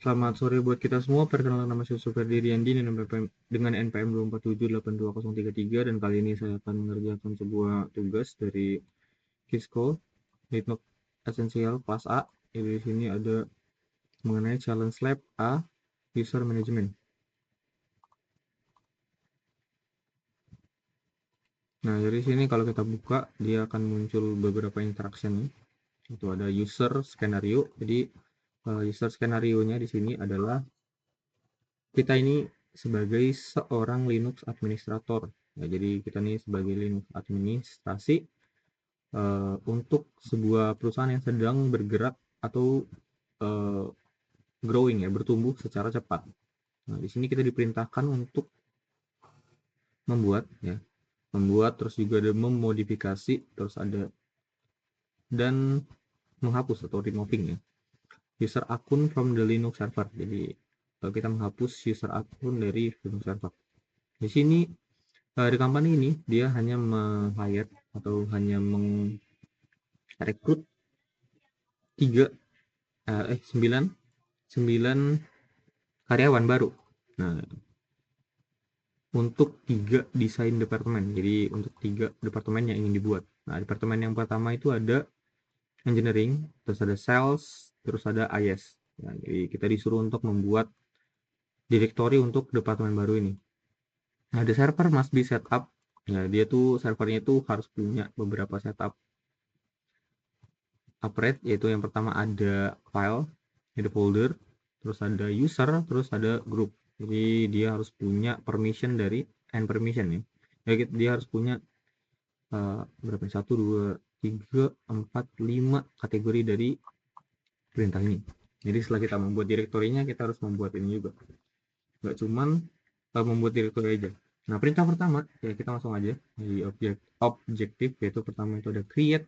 Selamat sore buat kita semua. Perkenalkan, nama saya Suferdi Riyandi dengan NPM 247828033, dan kali ini saya akan mengerjakan sebuah tugas dari Kisco Linux Essential kelas A. Jadi di sini ada mengenai Challenge Lab A, User Management. Nah, dari sini kalau kita buka, dia akan muncul beberapa interaction. Itu ada user skenario. Jadi user skenario-nya di sini adalah kita ini sebagai seorang Linux administrator. Ya, jadi kita ini sebagai Linux administrasi untuk sebuah perusahaan yang sedang bergerak atau uh, growing, ya, bertumbuh secara cepat. Nah, di sini kita diperintahkan untuk membuat, ya, membuat, terus juga ada memodifikasi, terus ada dan menghapus atau removing, ya, user akun from the Linux server. Jadi kita menghapus user akun dari Linux server. Di sini di company ini dia hanya meng-hire atau hanya merekrut 9 karyawan baru. Nah, untuk 3 desain departemen. Jadi untuk 3 departemen yang ingin dibuat. Nah, departemen yang pertama itu ada engineering, terus ada sales, terus ada IS. Nah, jadi kita disuruh untuk membuat direktori untuk departemen baru ini. Nah, the server must be set up. Nah, dia tuh servernya itu harus punya beberapa setup upgrade, yaitu yang pertama ada file, ada folder, terus ada user, terus ada group. Jadi dia harus punya permission dari and permission, ya. Jadi dia harus punya berapa? 1, 2, 3, 4, 5 kategori dari perintah ini. Jadi setelah kita membuat direktorinya, kita harus membuat ini juga. Nggak cuman membuat direktori aja. Nah, perintah pertama, ya kita langsung aja di objektif, yaitu pertama itu ada create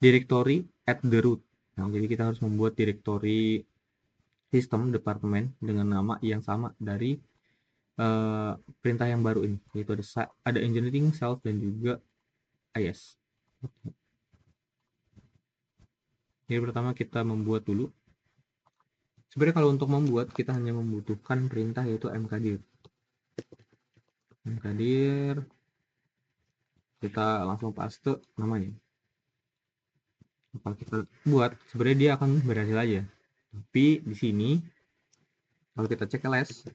directory at the root. Nah, jadi kita harus membuat direktori sistem departemen dengan nama yang sama dari perintah yang baru ini, yaitu ada engineering, sales, dan juga IS. Jadi pertama kita membuat dulu. Sebenarnya kalau untuk membuat kita hanya membutuhkan perintah, yaitu mkdir. Mkdir, kita langsung paste namanya. Kalau kita buat, sebenarnya dia akan berhasil aja. Tapi di sini kalau kita cek ls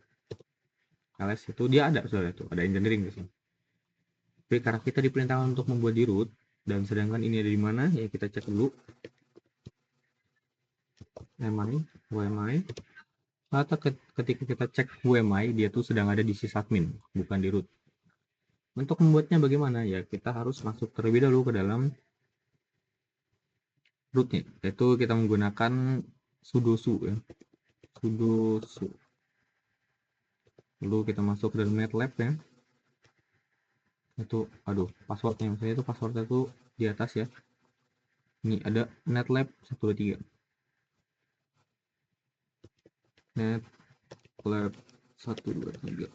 itu dia ada, sudah itu ada engineering di sini. Tapi karena kita diperintahkan untuk membuat di root, dan sedangkan ini ada di mana, ya kita cek dulu wmi. Atau ketika kita cek wmi, dia tuh sedang ada di sysadmin, bukan di root. Untuk membuatnya bagaimana, ya kita harus masuk terlebih dahulu ke dalam rootnya, yaitu kita menggunakan sudo su, ya, sudo su. Lalu kita masuk ke dalam MATLAB, ya. Itu passwordnya, saya itu passwordnya itu di atas, ya. Ini ada netlab 123, netlab 123.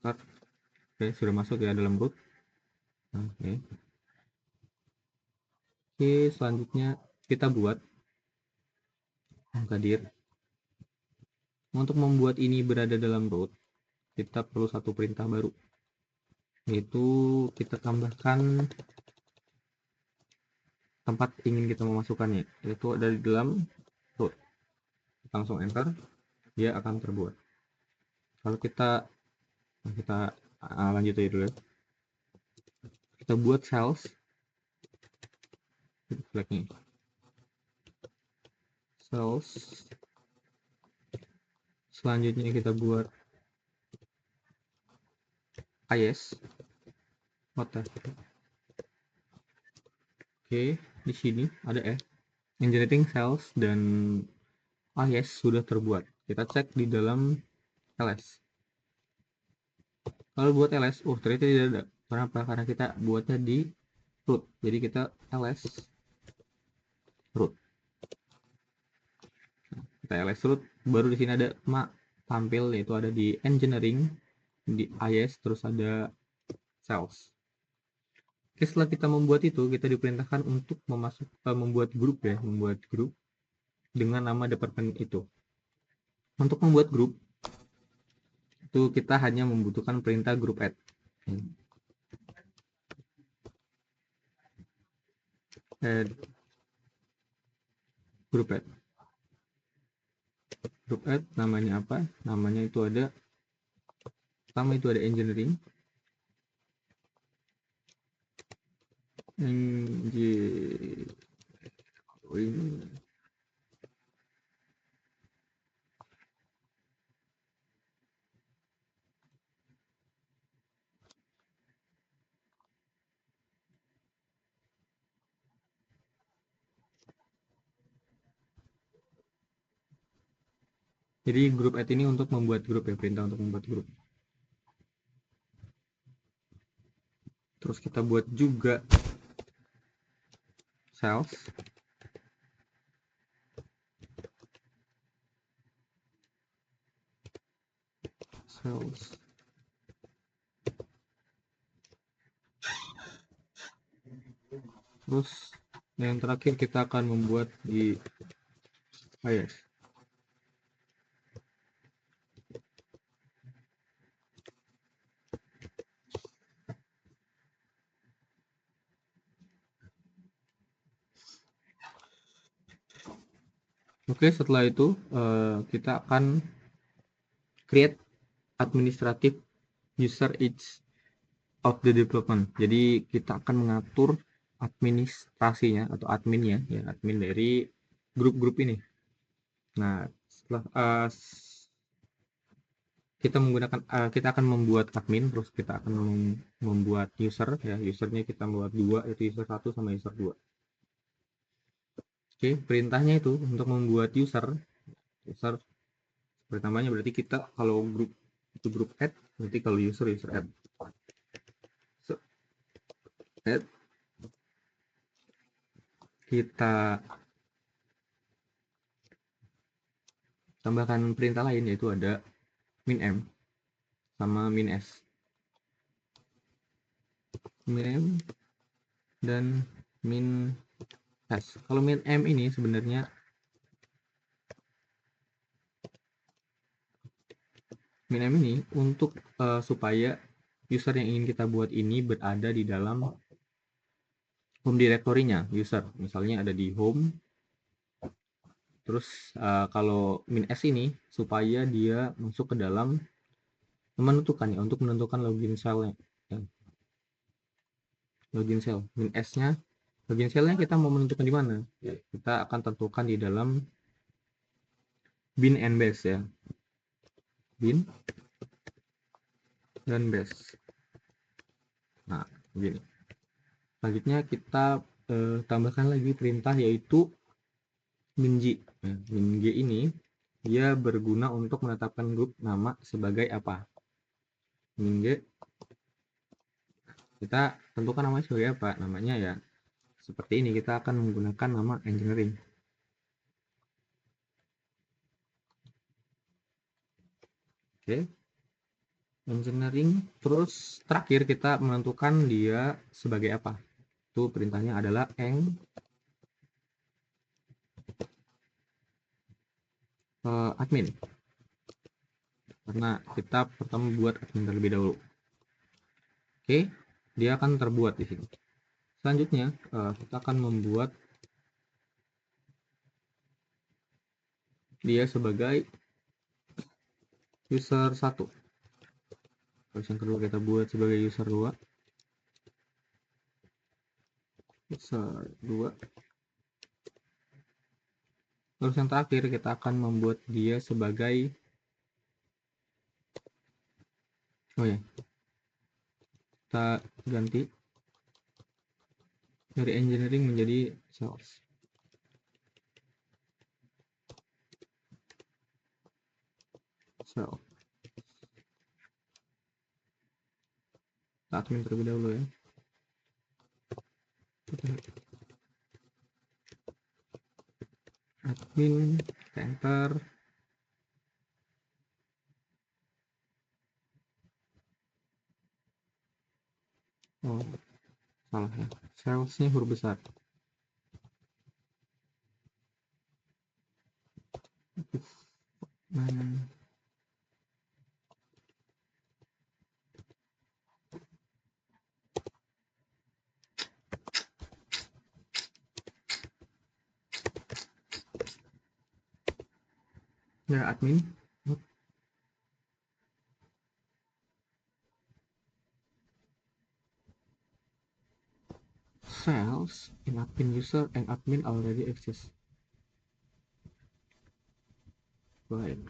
Oke, sudah masuk ya dalam root. Oke, selanjutnya kita buat mkdir. Untuk membuat ini berada dalam root, kita perlu satu perintah baru, yaitu kita tambahkan tempat ingin kita memasukkannya, yaitu ada di dalam root. Kita langsung enter, dia akan terbuat. Kalau kita lanjut aja dulu, ya. Kita buat sales flagnya, sales. Selanjutnya kita buat IS. Oke, di sini ada engineering, sales, dan IS sudah terbuat. Kita cek di dalam ls. Kalau buat ls, ternyata tidak ada. Kenapa? Karena kita buatnya di root. Jadi kita ls root. Kita ls root, baru di sini ada tampil, yaitu ada di engineering, di IS, terus ada sales. Oke, setelah kita membuat itu, kita diperintahkan untuk membuat grup, ya, membuat grup dengan nama departemen itu. Untuk membuat grup itu kita hanya membutuhkan perintah group add group add namanya apa? Namanya itu ada pertama itu ada engineering jadi group add ini untuk membuat grup ya, perintah untuk membuat grup. Terus kita buat juga cells terus yang terakhir kita akan membuat di AES. Oke, setelah itu kita akan create administrative user each of the development. Jadi kita akan mengatur administrasinya atau adminnya, ya admin dari grup-grup ini. Nah, setelah kita akan membuat admin, terus kita akan membuat user, ya usernya kita membuat dua, yaitu user 1 sama user 2. Oke, perintahnya itu untuk membuat user pertamanya berarti kita kalau grup itu grup add, berarti kalau user add. So, add kita tambahkan perintah lain, yaitu ada min m sama min s. Min m dan min s. Kalau min m ini sebenarnya min m ini untuk supaya user yang ingin kita buat ini berada di dalam home directory-nya user. Misalnya ada di home. Terus kalau min s ini supaya dia masuk ke dalam menentukan ya, untuk menentukan login cell-nya. Ya. Login cell. Min s-nya, login cell-nya kita mau menentukan di mana? Ya, kita akan tentukan di dalam bin and base ya. Bin dan base. Nah, begini. Selanjutnya kita tambahkan lagi perintah yaitu min-g. Nah, min-g ini dia berguna untuk menetapkan grup nama sebagai apa. Min-g kita tentukan namanya sebagai apa. Namanya ya seperti ini, kita akan menggunakan nama engineering. Oke. Engineering. Terus terakhir kita menentukan dia sebagai apa. Itu perintahnya adalah admin. Karena kita pertama buat admin terlebih dahulu. Oke, dia akan terbuat di sini. Selanjutnya kita akan membuat dia sebagai user 1. Terus yang kedua kita buat sebagai user 2. User 2. Terus yang terakhir kita akan membuat dia sebagai kita ganti dari engineering menjadi sales. Admin terlebih dahulu ya. Admin, enter. Oh, salah ya. Salesnya huruf besar. ya admin cells in admin user and admin already exist. Baik.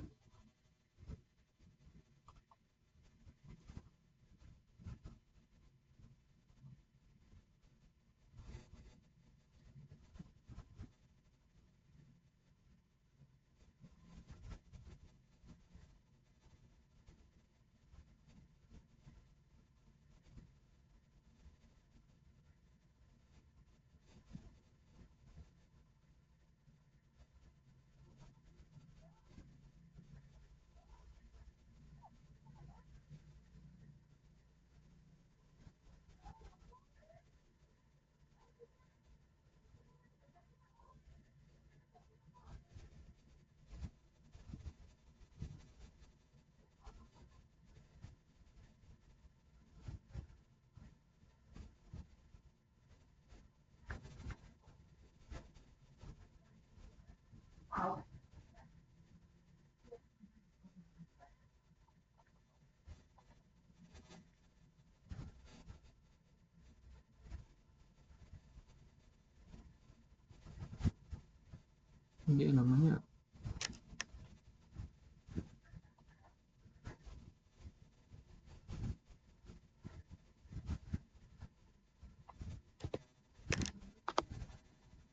Ini namanya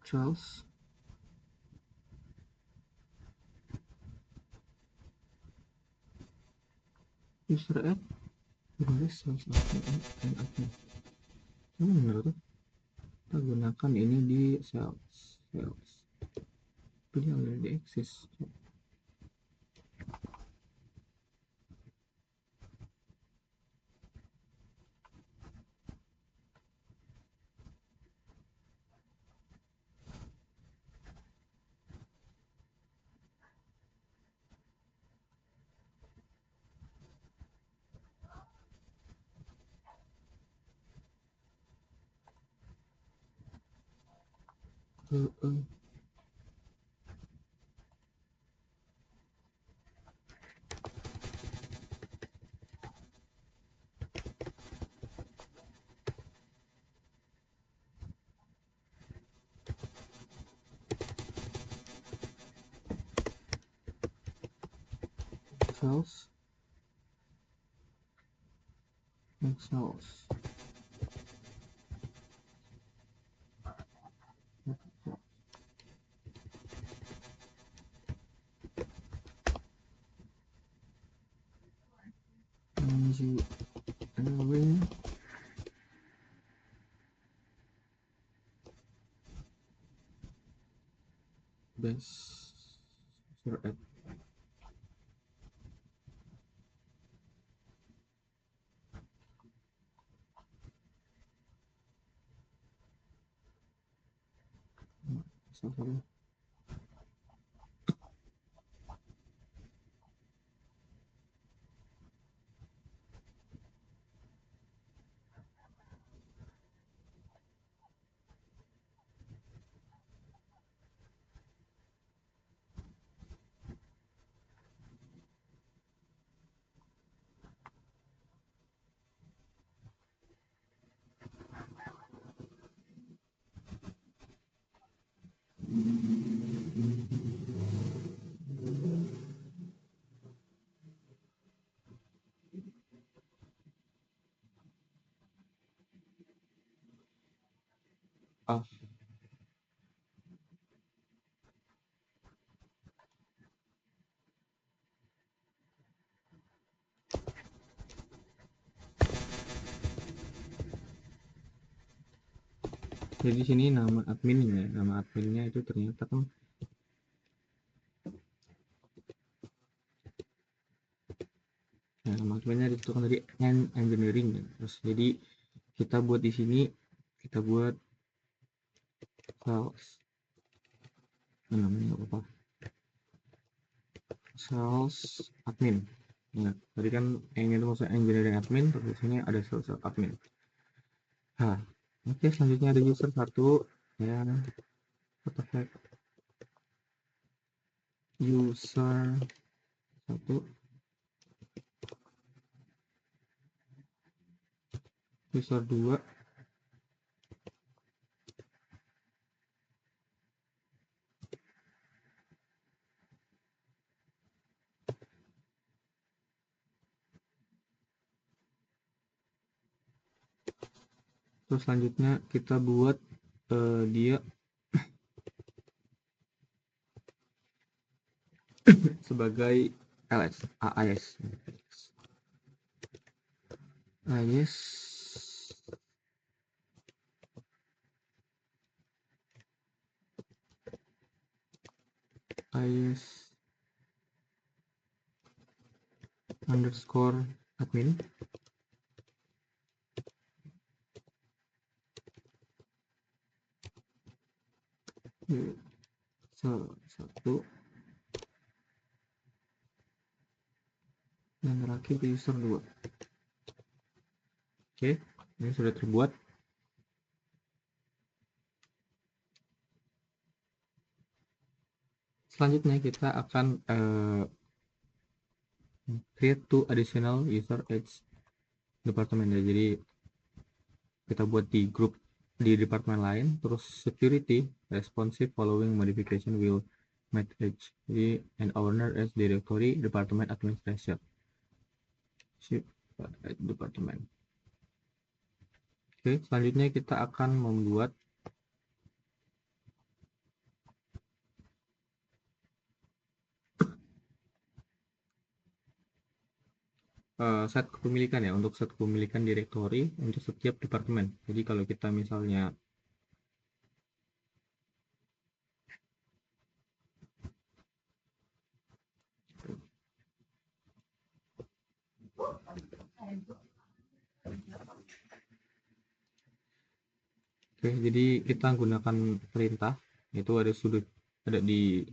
cells user add English cells admin and admin. Benar tuh. Kita gunakan ini di cells. Pilih already exist. Cells and cells. Anyway, best user add. Sorry. Ah, jadi di sini nama adminnya itu ternyata kan nama adminnya ditentukan dari engineering ya. Terus jadi kita buat di sini kita buat cells namanya apa sales admin. Nah, tadi kan yang itu maksudnya engineering admin, terus di sini ada sales admin. Nah, oke, selanjutnya ada user 1 ya, artifact user 1, user 2, terus selanjutnya kita buat dia sebagai ls AIS AIS AIS underscore admin. Satu dan terakhir user 2. Oke, ini sudah terbuat. Selanjutnya kita akan create two additional user each department ya. Jadi kita buat di grup di departemen lain, terus security responsive following modification will match. Jadi and owner as directory department administration. Department. Oke, selanjutnya kita akan membuat set kepemilikan ya, untuk set kepemilikan direktori untuk setiap departemen. Jadi kalau kita misalnya oke, jadi kita gunakan perintah, itu ada sudut, ada di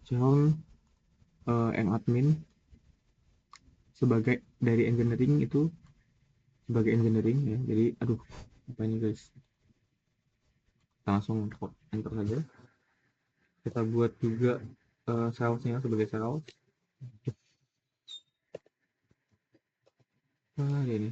John admin sebagai dari engineering itu sebagai engineering ya. Jadi aduh, apa ini guys, kita langsung enter saja. Kita buat juga salesnya sebagai sales. Nah, ini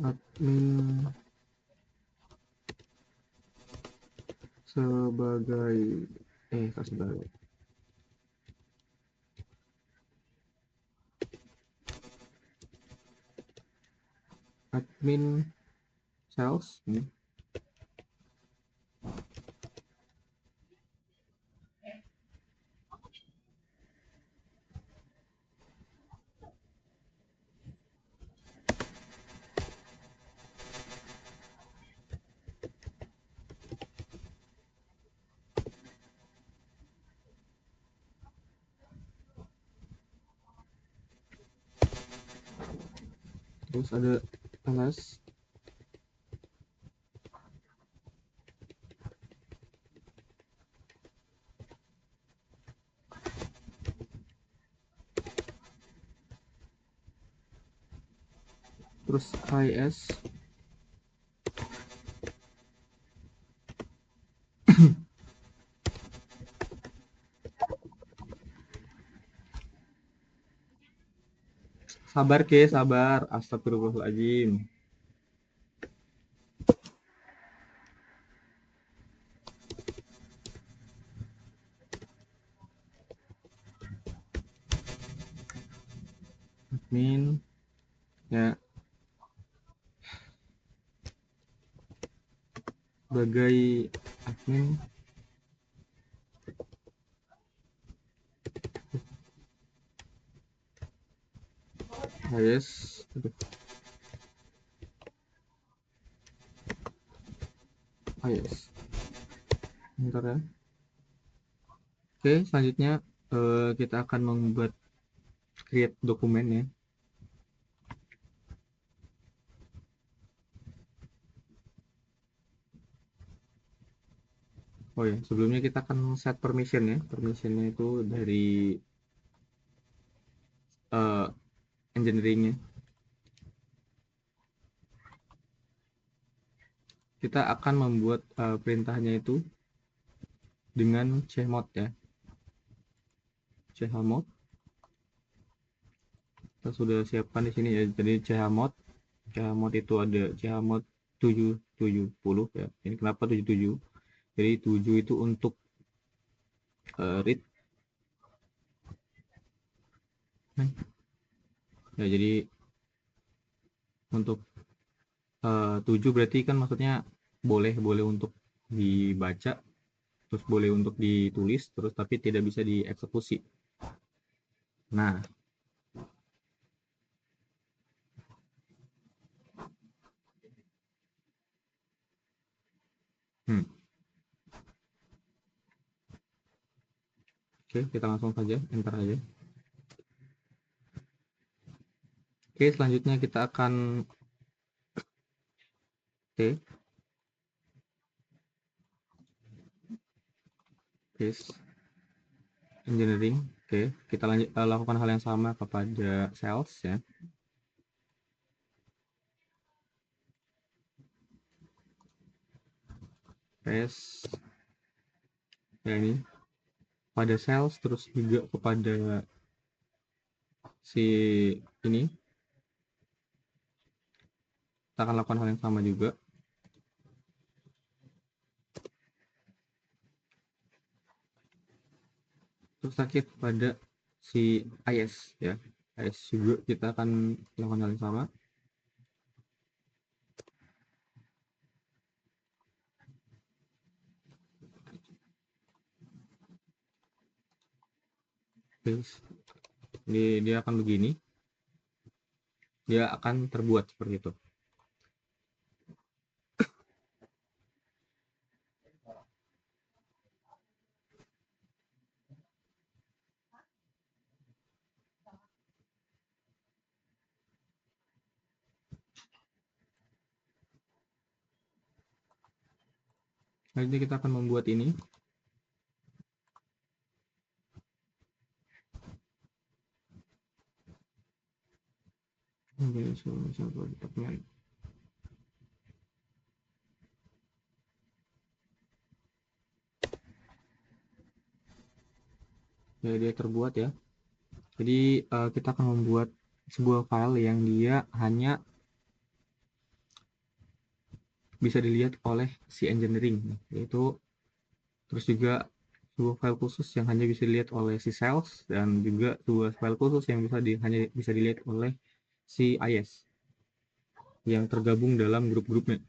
admin sebagai sebagai admin sales ini. Terus ada ls terus is sabar ke sabar, astagfirullahaladzim. Admin ya, sebagai admin yes, yes, bentar ya. Oke, selanjutnya kita akan membuat create dokumen ya. Oh ya, sebelumnya kita akan set permission ya. Permissionnya itu dari engineeringnya. Kita akan membuat perintahnya itu dengan chmod ya. Chmod kita sudah siapkan di sini ya. Jadi chmod itu ada chmod 770 ya. Ini kenapa 77? Jadi 7 itu untuk read ya, jadi untuk 7 berarti kan maksudnya boleh untuk dibaca, terus boleh untuk ditulis, terus tapi tidak bisa dieksekusi. Nah, oke, kita langsung saja enter aja. Oke, selanjutnya kita akan paste engineering. Oke, kita lanjut lakukan hal yang sama kepada sales ya. Paste ya, ini pada sales, terus juga kepada si ini kita akan lakukan hal yang sama juga. Terus sakit pada si is ya, is juga kita akan lakukan hal yang sama. Dia akan begini, dia akan terbuat seperti itu. Nanti kita akan membuat ini. Ya, dia terbuat ya. Jadi kita akan membuat sebuah file yang dia hanya bisa dilihat oleh si engineering, yaitu terus juga sebuah file khusus yang hanya bisa dilihat oleh si sales, dan juga sebuah file khusus yang hanya bisa dilihat oleh si IS yang tergabung dalam grup-grupnya.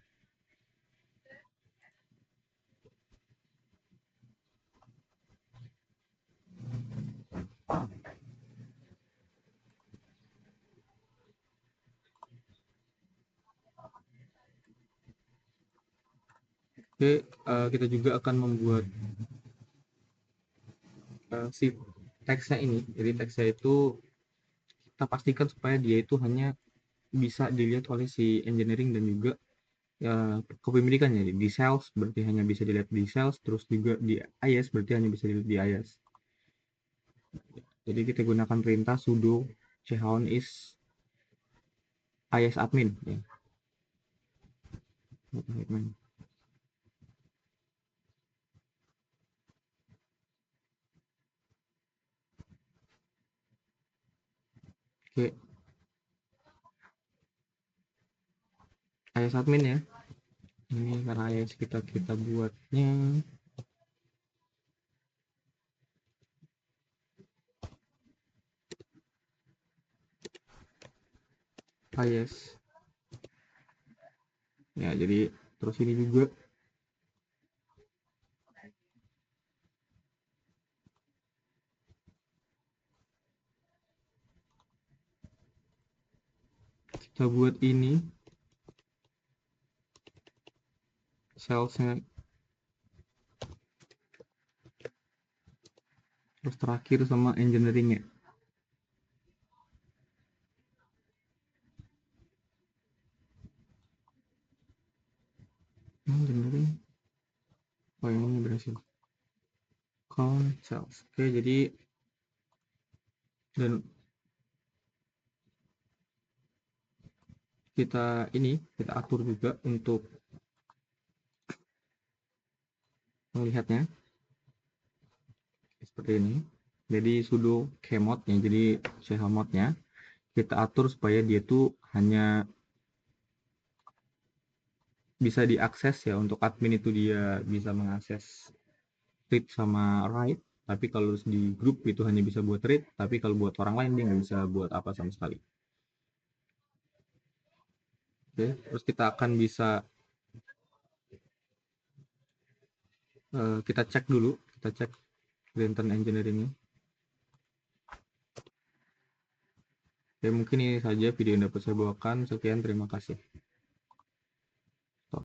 Oke, kita juga akan membuat si teksnya ini. Jadi teksnya itu kita pastikan supaya dia itu hanya bisa dilihat oleh si engineering dan juga kepemilikannya. Di sales berarti hanya bisa dilihat di sales, terus juga di IS berarti hanya bisa dilihat di IS. Jadi kita gunakan perintah sudo chown is IS admin ya. Admin. Oke, IS admin ya. Ini karena IS kita buatnya IS ya, jadi terus ini juga kita buat ini salesnya, terus terakhir sama engineeringnya. Engineering, oh yang ini berhasil. Sales. Oke, jadi dan kita atur juga untuk melihatnya seperti ini. Jadi sudo kmod ya, jadi chmod-nya kita atur supaya dia tuh hanya bisa diakses ya, untuk admin itu dia bisa mengakses read sama write, tapi kalau di grup itu hanya bisa buat read, tapi kalau buat orang lain dia nggak bisa buat apa sama sekali. Oke, terus kita akan bisa kita cek Lantern Engineering ini. Oke, mungkin ini saja video yang dapat saya bawakan. Sekian, terima kasih.